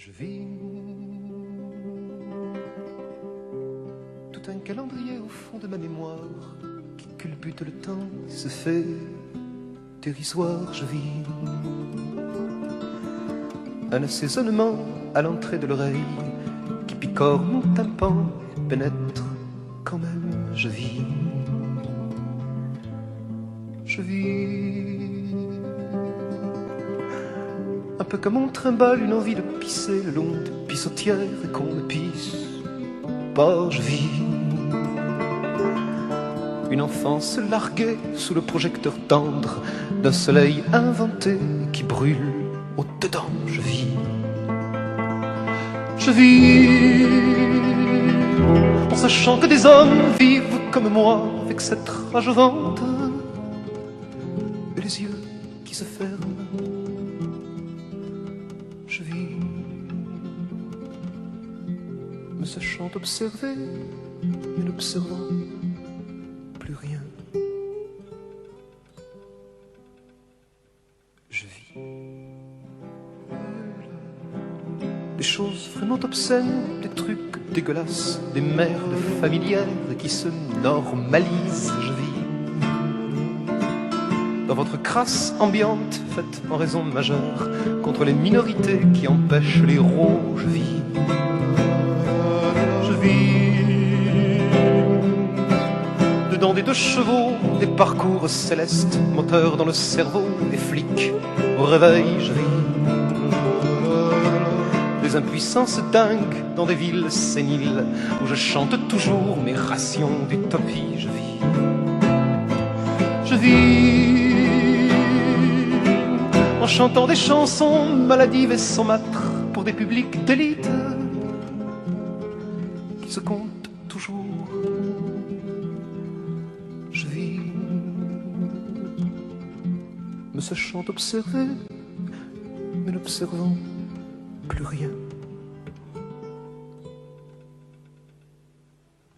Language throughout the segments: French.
Je vis tout un calendrier au fond de ma mémoire qui culbute le temps et se fait dérisoire. Je vis un assaisonnement à l'entrée de l'oreille qui picore mon tympan et pénètre quand même. Je vis un peu comme on trimballe une envie de pisser le long des pissotières et qu'on ne pisse pas. Je vis une enfance larguée sous le projecteur tendre d'un soleil inventé qui brûle au-dedans. Je vis en sachant que des hommes vivent comme moi avec cette rage au ventre et les yeux qui se ferment. Je vis me sachant observer mais n'observant plus rien. Je vis des choses vraiment obscènes, des trucs dégueulasses, des merdes familières qui se normalisent. Je vis dans votre crasse ambiante faite en raison majeure contre les minorités qui empêchent les héros. Je vis dedans des deux chevaux, des parcours célestes, moteurs dans le cerveau, des flics au réveil. Je vis des impuissances dingues dans des villes séniles où je chante toujours mes rations d'utopie. Je vis en chantant des chansons maladives et saumâtres pour des publics d'élite qui se comptent toujours. Je vis me sachant observer mais n'observant plus rien.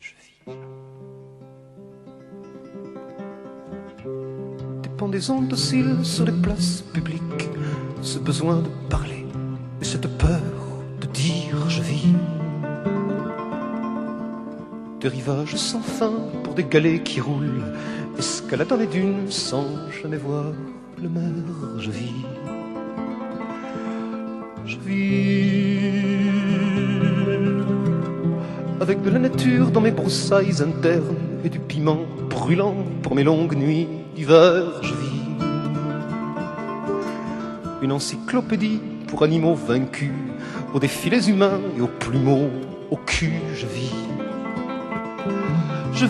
Je vis des pendaisons dociles sur les places publiques, ce besoin de parler et cette peur de dire. Je vis des rivages sans fin pour des galets qui roulent, escaladant les dunes sans jamais voir le maire. Je vis avec de la nature dans mes broussailles internes et du piment brûlant pour mes longues nuits d'hiver. Je vis une encyclopédie pour animaux vaincus, aux défilés humains et aux plumeaux au cul. Je vis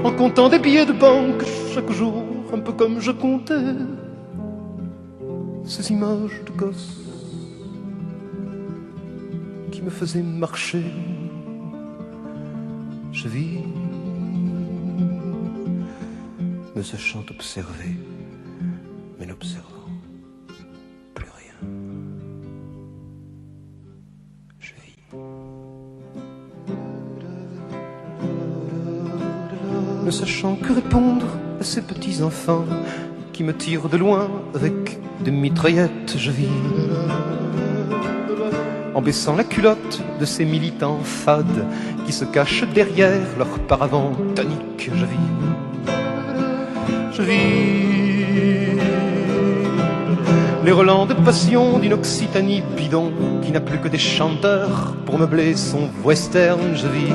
en comptant des billets de banque chaque jour, un peu comme je comptais ces images de gosses qui me faisaient marcher. Je vis me sachant observer mais n'observant plus rien. Je vis ne sachant que répondre à ces petits enfants qui me tirent de loin avec des mitraillettes. Je vis en baissant la culotte de ces militants fades qui se cachent derrière leur paravent tonique. Je vis les relents de passion d'une Occitanie bidon qui n'a plus que des chanteurs pour meubler son western. Je vis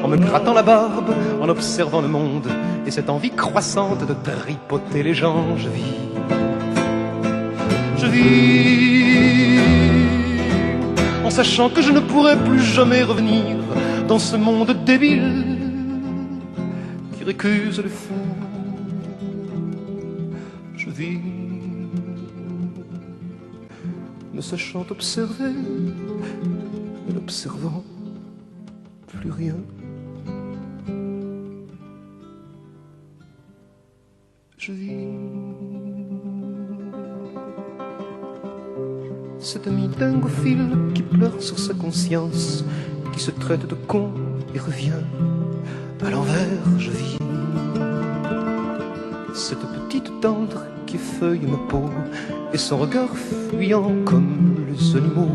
en me grattant la barbe, en observant le monde et cette envie croissante de tripoter les gens. Je vis en sachant que je ne pourrai plus jamais revenir dans ce monde débile qui récuse les fous. Je vis me sachant observer mais n'observant plus rien. Je vis cet ami dingophile qui pleure sur sa conscience, qui se traite de con et revient à l'envers. Je vis cette petite tendre qui effeuille ma peau, et son regard fuyant comme les animaux.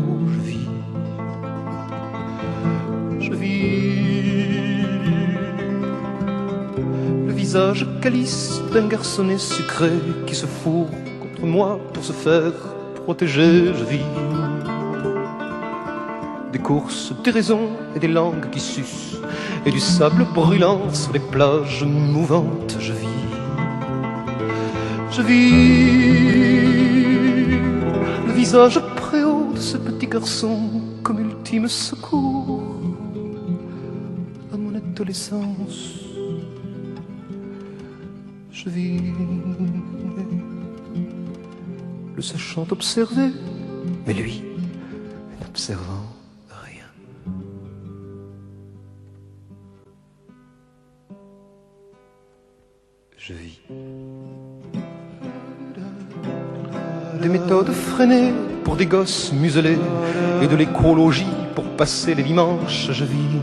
Je vis le visage calice d'un garçonnet sucré qui se fourre contre moi pour se faire protéger. Je vis des courses, des raisons et des langues qui sucent, et du sable brûlant sur les plages mouvantes. Je vis le visage préau de ce petit garçon comme ultime secours à mon adolescence. Je vis le sachant observer, mais lui n'observant rien. Je vis des méthodes freinées pour des gosses muselés et de l'écologie pour passer les dimanches. Je vis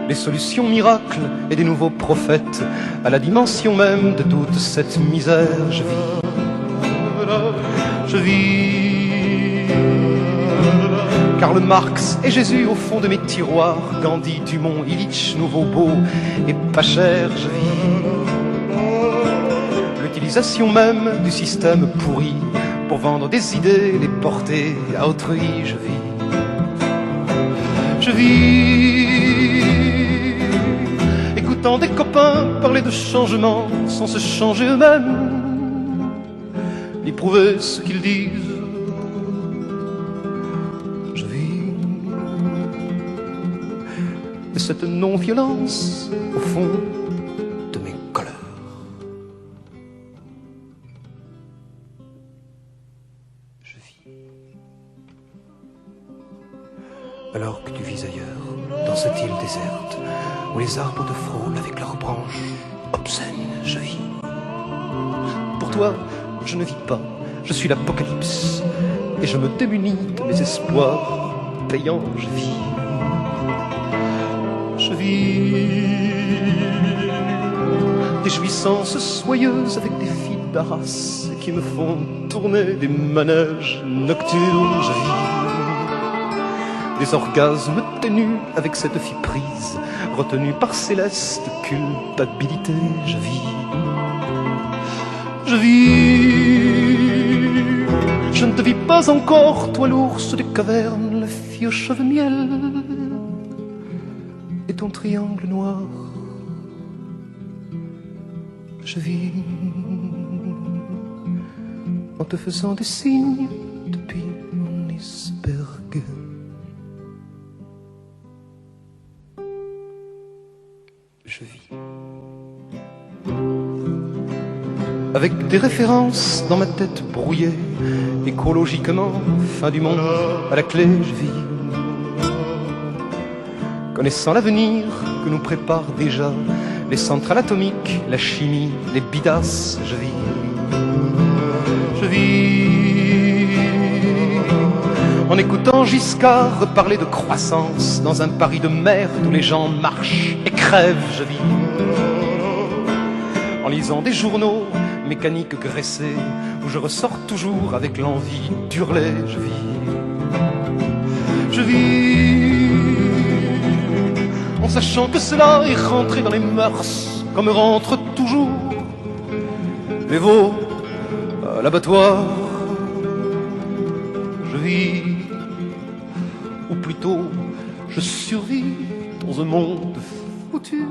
les solutions miracles et des nouveaux prophètes à la dimension même de toute cette misère. Je vis Karl Marx et Jésus au fond de mes tiroirs, Gandhi, Dumont, Illich, Nouveau Beau et pas cher. Je vis l'utilisation même du système pourri pour vendre des idées, les porter à autrui. Je vis écoutant des copains parler de changement sans se changer eux-mêmes, ni prouver ce qu'ils disent. Je vis de cette non-violence au fond de mes colères. Je vis alors que tu vis ailleurs, dans cette île déserte, où les arbres te frôlent avec leurs branches obscènes. Je vis. Pour toi, je ne vis pas, je suis l'apocalypse, et je me démunis de mes espoirs payants. Je vis des jouissances soyeuses avec des filles d'Arras qui me font tourner des manèges nocturnes. Je vis des orgasmes ténus avec cette fille prise, retenue par céleste culpabilité. Je vis, je ne te vis pas encore, toi l'ours des cavernes, la fille aux cheveux miel et ton triangle noir. Je vis en te faisant des signes depuis mon iceberg. Je vis avec des références dans ma tête brouillée, écologiquement, fin du monde à la clé. Je vis connaissant l'avenir que nous préparent déjà les centrales atomiques, la chimie, les bidasses. Je vis en écoutant Giscard parler de croissance dans un Paris de merde où les gens marchent et crèvent. Je vis en lisant des journaux mécaniques graissés où je ressors toujours avec l'envie d'hurler. Je vis en sachant que cela est rentré dans les mœurs comme rentrent toujours les veaux à l'abattoir. Je vis, ou plutôt je survis dans un monde foutu.